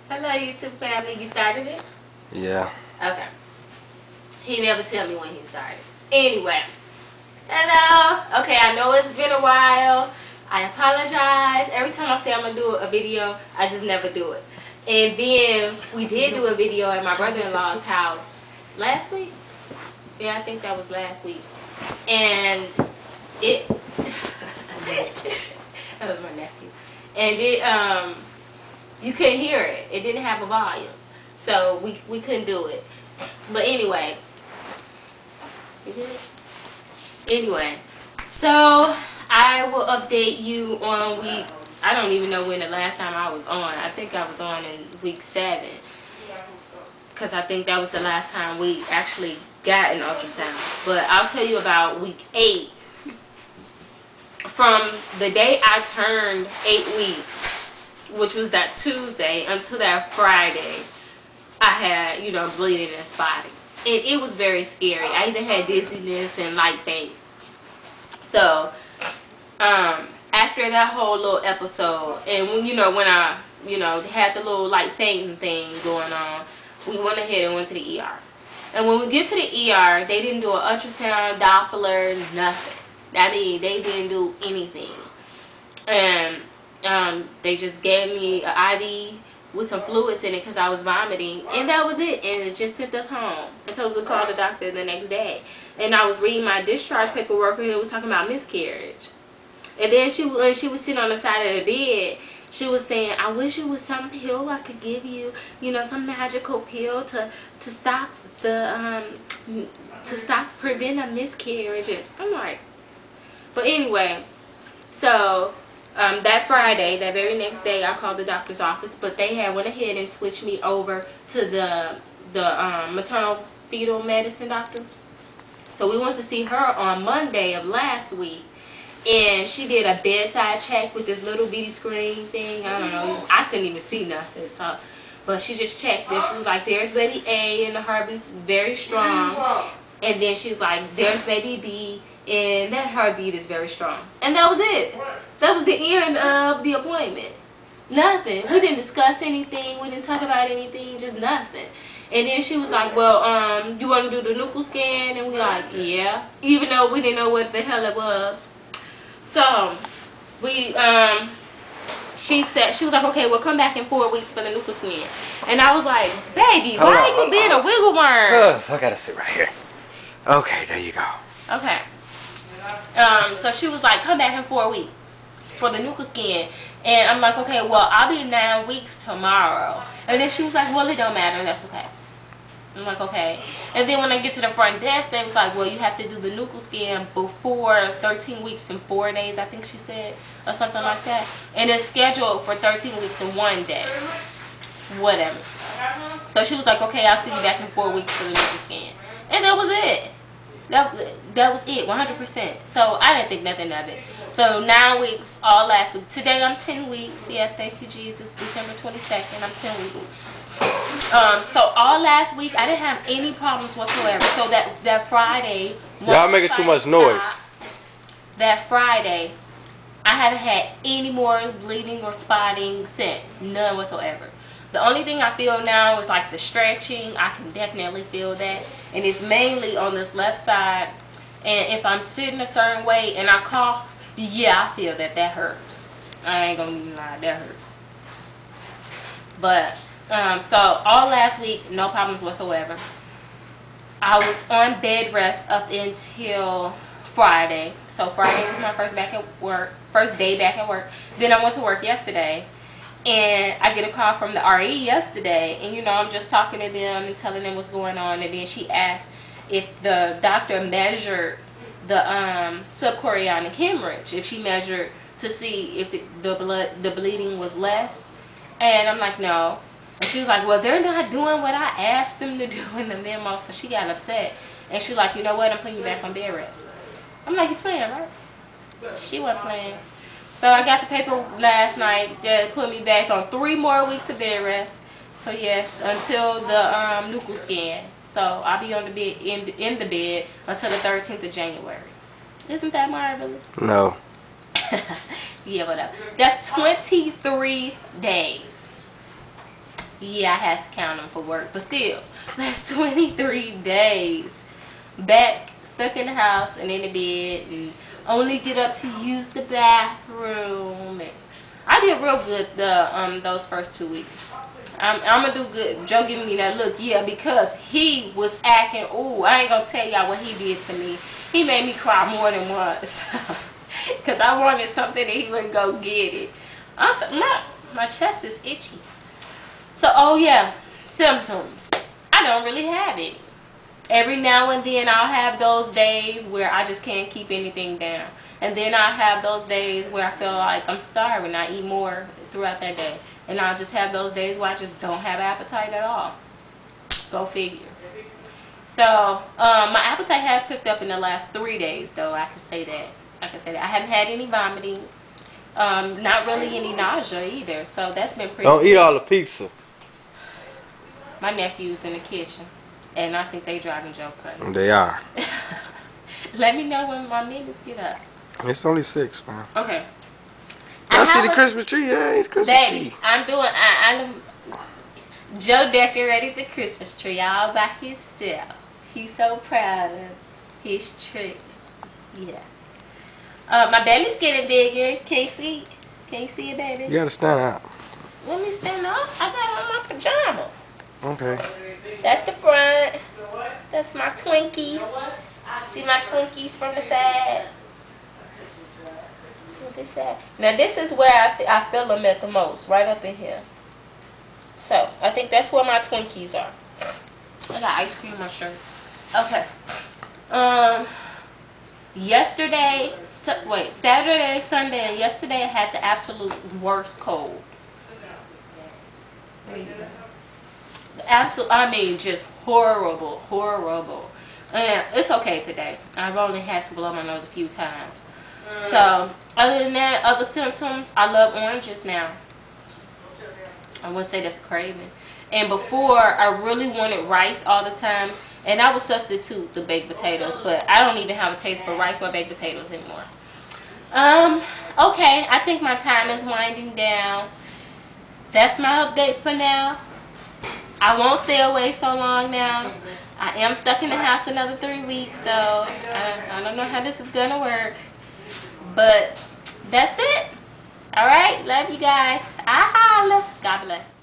Hello, YouTube family. You started it? Yeah. Okay. He never tell me when he started. Anyway. Hello. Okay, I know it's been a while. I apologize. Every time I say I'm going to do a video, I just never do it. And then we did do a video at my brother-in-law's house last week. Yeah, I think that was last week. And it... that was my nephew. And it, you couldn't hear it. It didn't have a volume. So we couldn't do it. But anyway. You good? Anyway. So I will update you on weeks. I don't even know when the last time I was on. I think I was on in week 7. Because I think that was the last time we actually got an ultrasound. But I'll tell you about week 8. From the day I turned 8 weeks, which was that Tuesday, until that Friday, I had, you know, bleeding and spotting. And it was very scary. I even had dizziness and light faint. So, after that whole little episode, and when, when I, had the little light fainting thing going on, we went ahead and went to the ER. And when we get to the ER, they didn't do an ultrasound, Doppler, nothing. I mean, they didn't do anything. And they just gave me an IV with some fluids in it because I was vomiting, and that was it. And it just sent us home and told us to call the doctor the next day. And I was reading my discharge paperwork, and it was talking about miscarriage. And then when she was sitting on the side of the bed, she was saying, I wish it was some pill I could give you, some magical pill to stop the prevent a miscarriage. And I'm like, but anyway, so that Friday, that very next day, I called the doctor's office, but they had went ahead and switched me over to the maternal fetal medicine doctor. So we went to see her on Monday of last week, and she did a bedside check with this little bitty screen thing. I don't know, I couldn't even see nothing. So, but she just checked it. She was like, "There's baby A, and the heartbeat's very strong." And then she's like, "There's baby B, and that heartbeat is very strong." And that was it. That was the end of the appointment. Nothing. We didn't discuss anything. We didn't talk about anything. Just nothing. And then she was like, "Well, you want to do the nuchal scan?" And we like, "Yeah." Even though we didn't know what the hell it was. So, she was like, "Okay, we'll come back in 4 weeks for the nuchal scan." And I was like, "Baby, why are you being a wiggle worm?" I gotta sit right here. Okay, there you go. Okay. So she was like, "Come back in 4 weeks for the nuchal scan." And I'm like, "Okay, well, I'll be 9 weeks tomorrow." And then she was like, "Well, it don't matter. That's okay." I'm like, "Okay." And then when I get to the front desk, they was like, "Well, you have to do the nuchal scan before 13 weeks and 4 days," I think she said, or something like that. And it's scheduled for 13 weeks and 1 day. Whatever. So she was like, "Okay, I'll see you back in 4 weeks for the nuchal scan." And that was it. That was it, 100%. So I didn't think nothing of it. So 9 weeks, all last week. Today I'm 10 weeks. Yes, thank you, Jesus. December 22nd, I'm 10 weeks. So all last week, I didn't have any problems whatsoever. So that Friday, y'all making too much noise. That Friday, I haven't had any more bleeding or spotting since. None whatsoever. The only thing I feel now is like the stretching. I can definitely feel that. And it's mainly on this left side. And if I'm sitting a certain way and I cough, yeah, I feel that hurts. I ain't gonna even lie, that hurts. But, so all last week, no problems whatsoever. I was on bed rest up until Friday. So Friday was my first day back at work. Then I went to work yesterday. And I get a call from the RE yesterday, and I'm just talking to them and telling them what's going on. And then she asked if the doctor measured the subchorionic hemorrhage, if she measured to see if the bleeding was less. And I'm like, no. And she was like, well, they're not doing what I asked them to do in the memo. So she got upset, and she's like, you know what? I'm putting you back on bed rest. I'm like, you playing, right? She wasn't playing. So I got the paper last night that put me back on 3 more weeks of bed rest. So yes, until the nuchal scan. So I'll be on the bed in the bed until the 13th of January. Isn't that marvelous? No. Yeah, whatever. That's 23 days. Yeah, I had to count them for work, but still, that's 23 days back stuck in the house and in the bed and only get up to use the bathroom. And I did real good those first 2 weeks. I'm gonna do good. Joe giving me that look, yeah, because he was acting. Ooh, I ain't gonna tell y'all what he did to me. He made me cry more than once because I wanted something and he wouldn't go get it. My chest is itchy. So, oh yeah, symptoms. I don't really have any. Every now and then I'll have those days where I just can't keep anything down. And then I'll have those days where I feel like I'm starving. I eat more throughout that day. And I'll just have those days where I just don't have appetite at all. Go figure. So, my appetite has picked up in the last 3 days, though. I can say that. I haven't had any vomiting. Not really any nausea either. So, that's been pretty Don't good. eat all the pizza. My nephew's in the kitchen. And I think they driving Joe crazy. They are. Let me know when my minutes get up. It's only 6, man. Okay. I see the Christmas tree. Yeah, the Christmas baby, tree. I'm doing. Joe decorated the Christmas tree all by himself. He's so proud of his tree. Yeah. My belly's getting bigger. Can't see it, baby? You gotta stand out. Let me stand up. I got on my pajamas. Okay. That's the front. That's my Twinkies. See my Twinkies from the side? What this at? Now this is where I feel them at the most, right up in here. So I think that's where my Twinkies are. I got ice cream on my shirt. Okay. Saturday, Sunday, and yesterday I had the absolute worst cold. Just horrible. And it's okay today. I've only had to blow my nose a few times. So, other than that, other symptoms, I love oranges now. I wouldn't say that's a craving. And before, I really wanted rice all the time. And I would substitute the baked potatoes. But I don't even have a taste for rice or baked potatoes anymore. Okay, I think my time is winding down. That's my update for now. I won't stay away so long now. I am stuck in the house another 3 weeks, so I don't know how this is gonna work. But that's it. Alright, love you guys. I holla. God bless.